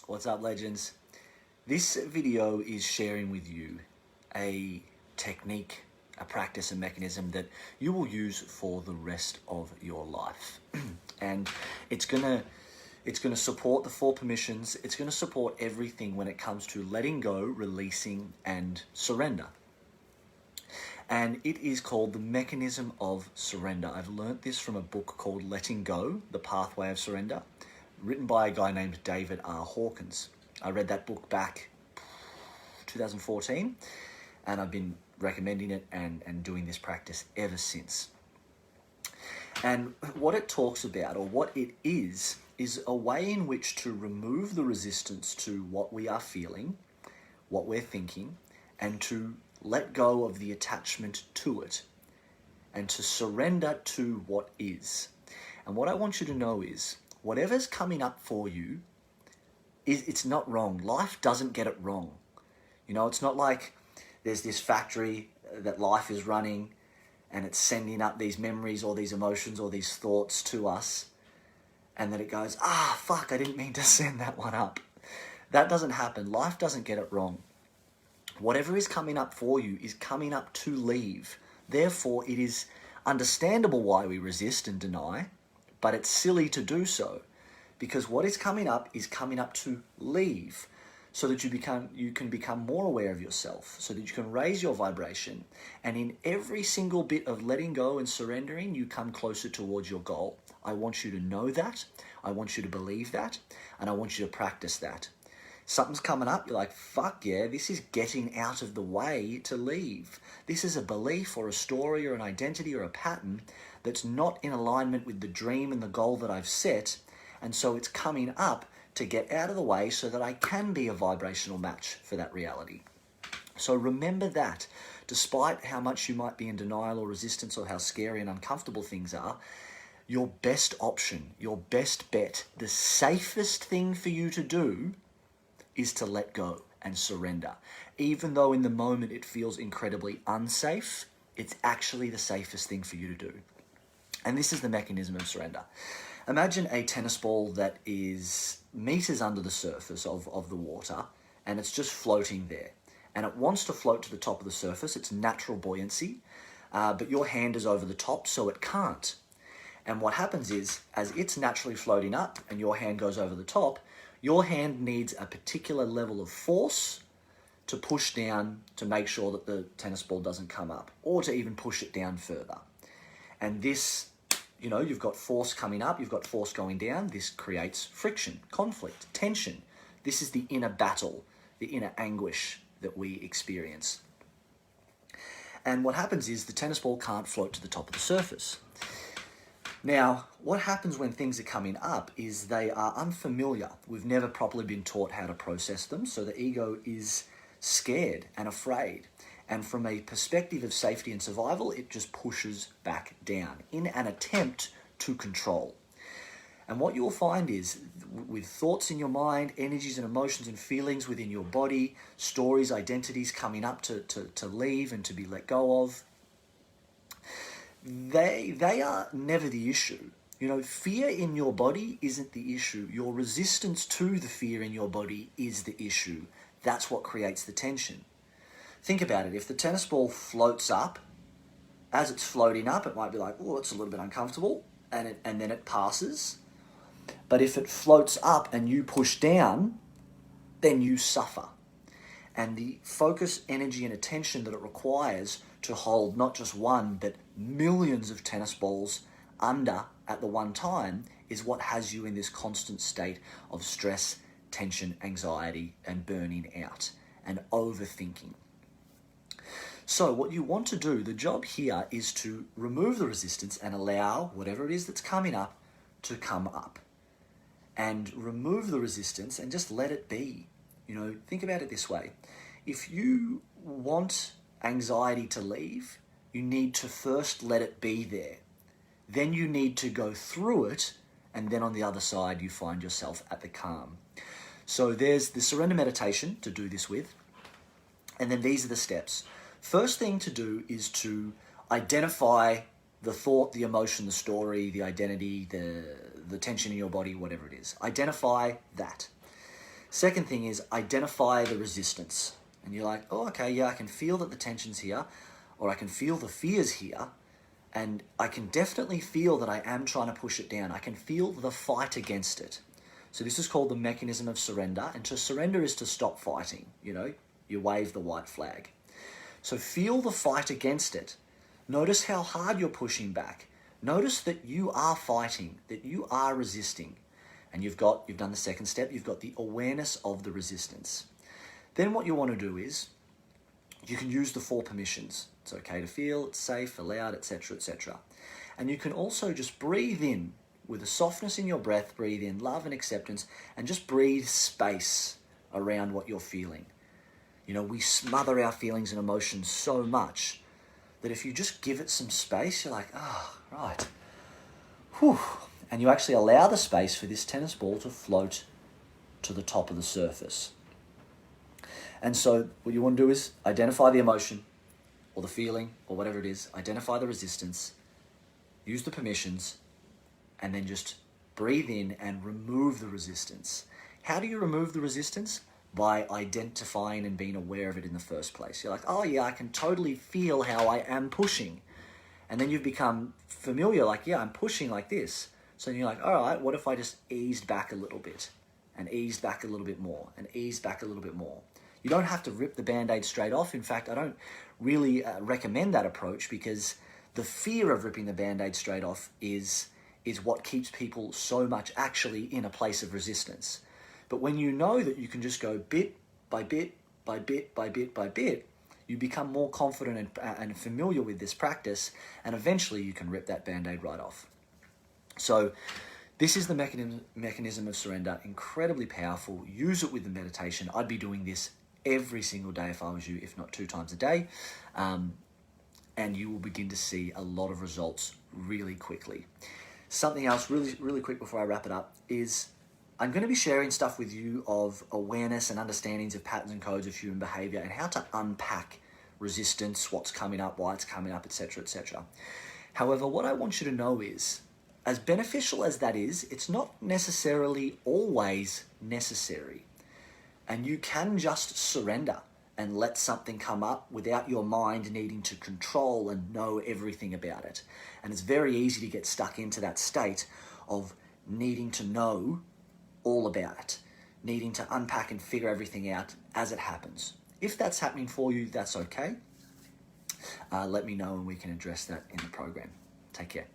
What's up, legends? This video is sharing with you a technique, a practice, a mechanism that you will use for the rest of your life. And it's gonna support the four permissions. It's gonna support everything when it comes to letting go, releasing, and surrender. And it is called the mechanism of surrender. I've learnt this from a book called Letting Go, The Pathway of Surrender, written by a guy named David R. Hawkins. I read that book back 2014, and I've been recommending it and doing this practice ever since. And what it talks about, or what it is a way in which to remove the resistance to what we are feeling, what we're thinking, and to let go of the attachment to it, and to surrender to what is. And what I want you to know is, whatever's coming up for you, it's not wrong. Life doesn't get it wrong. You know, it's not like there's this factory that life is running and it's sending up these memories or these emotions or these thoughts to us, and that it goes, fuck, I didn't mean to send that one up. That doesn't happen. Life doesn't get it wrong. Whatever is coming up for you is coming up to leave. Therefore, it is understandable why we resist and deny, but it's silly to do so, because what is coming up to leave, so that you can become more aware of yourself, so that you can raise your vibration. And in every single bit of letting go and surrendering, you come closer towards your goal. I want you to know that. I want you to believe that. And I want you to practice that. Something's coming up, you're like, fuck yeah, this is getting out of the way to leave. This is a belief or a story or an identity or a pattern that's not in alignment with the dream and the goal that I've set. And so it's coming up to get out of the way so that I can be a vibrational match for that reality. So remember that, despite how much you might be in denial or resistance or how scary and uncomfortable things are, your best option, your best bet, the safest thing for you to do is to let go and surrender. Even though in the moment it feels incredibly unsafe, it's actually the safest thing for you to do. And this is the mechanism of surrender. Imagine a tennis ball that is meters under the surface of the water, and it's just floating there. And it wants to float to the top of the surface. It's natural buoyancy, but your hand is over the top, so it can't. And what happens is, as it's naturally floating up and your hand goes over the top, your hand needs a particular level of force to push down to make sure that the tennis ball doesn't come up, or to even push it down further. And this, you've got force coming up, you've got force going down. This creates friction, conflict, tension. This is the inner battle, the inner anguish that we experience. And what happens is the tennis ball can't float to the top of the surface. Now, what happens when things are coming up is they are unfamiliar. We've never properly been taught how to process them, so the ego is scared and afraid. And from a perspective of safety and survival, it just pushes back down in an attempt to control. And what you'll find is, with thoughts in your mind, energies and emotions and feelings within your body, stories, identities coming up to leave and to be let go of, they are never the issue. Fear in your body isn't the issue. Your resistance to the fear in your body is the issue. That's what creates the tension. Think about it. If the tennis ball floats up, as it's floating up, it might be like, oh, it's a little bit uncomfortable, and then it passes. But if it floats up and you push down, then you suffer. And the focus, energy, and attention that it requires to hold not just one, but millions of tennis balls under at the one time is what has you in this constant state of stress, tension, anxiety, and burning out and overthinking. So what you want to do, the job here, is to remove the resistance and allow whatever it is that's coming up to come up. And remove the resistance and just let it be. Think about it this way. If you want anxiety to leave, you need to first let it be there. Then you need to go through it, and then on the other side you find yourself at the calm. So there's the surrender meditation to do this with, and then these are the steps. First thing to do is to identify the thought, the emotion, the story, the identity, the tension in your body, whatever it is. Identify that. Second thing is identify the resistance. And you're like, oh, okay, yeah, I can feel that the tension's here, or I can feel the fear's here, and I can definitely feel that I am trying to push it down. I can feel the fight against it. So this is called the mechanism of surrender. And to surrender is to stop fighting. You wave the white flag. So feel the fight against it. Notice how hard you're pushing back. Notice that you are fighting, that you are resisting. And you've done the second step. You've got the awareness of the resistance. Then what you want to do is you can use the 4 permissions. It's okay to feel, it's safe, allowed, etc., etc. And you can also just breathe in with a softness in your breath, breathe in love and acceptance, and just breathe space around what you're feeling. We smother our feelings and emotions so much that if you just give it some space, you're like, oh, right. Whew. And you actually allow the space for this tennis ball to float to the top of the surface. And so what you want to do is identify the emotion or the feeling or whatever it is, identify the resistance, use the permissions, and then just breathe in and remove the resistance. How do you remove the resistance? By identifying and being aware of it in the first place. You're like, oh yeah, I can totally feel how I am pushing. And then you've become familiar, like, yeah, I'm pushing like this. So you're like, all right, what if I just eased back a little bit and eased back a little bit more and eased back a little bit more? You don't have to rip the Band-Aid straight off. In fact, I don't really recommend that approach, because the fear of ripping the Band-Aid straight off is what keeps people so much actually in a place of resistance. But when you know that you can just go bit by bit, by bit, by bit, by bit, you become more confident and familiar with this practice, and eventually you can rip that Band-Aid right off. So this is the mechanism of surrender, incredibly powerful. Use it with the meditation. I'd be doing this every single day if I was you, if not 2 times a day. And you will begin to see a lot of results really quickly. Something else really, really quick before I wrap it up is I'm going to be sharing stuff with you of awareness and understandings of patterns and codes of human behavior and how to unpack resistance, what's coming up, why it's coming up, etc., etc. However, what I want you to know is, as beneficial as that is, it's not necessarily always necessary. And you can just surrender and let something come up without your mind needing to control and know everything about it. And it's very easy to get stuck into that state of needing to know all about it, needing to unpack and figure everything out as it happens. If that's happening for you, that's okay. Let me know and we can address that in the program. Take care.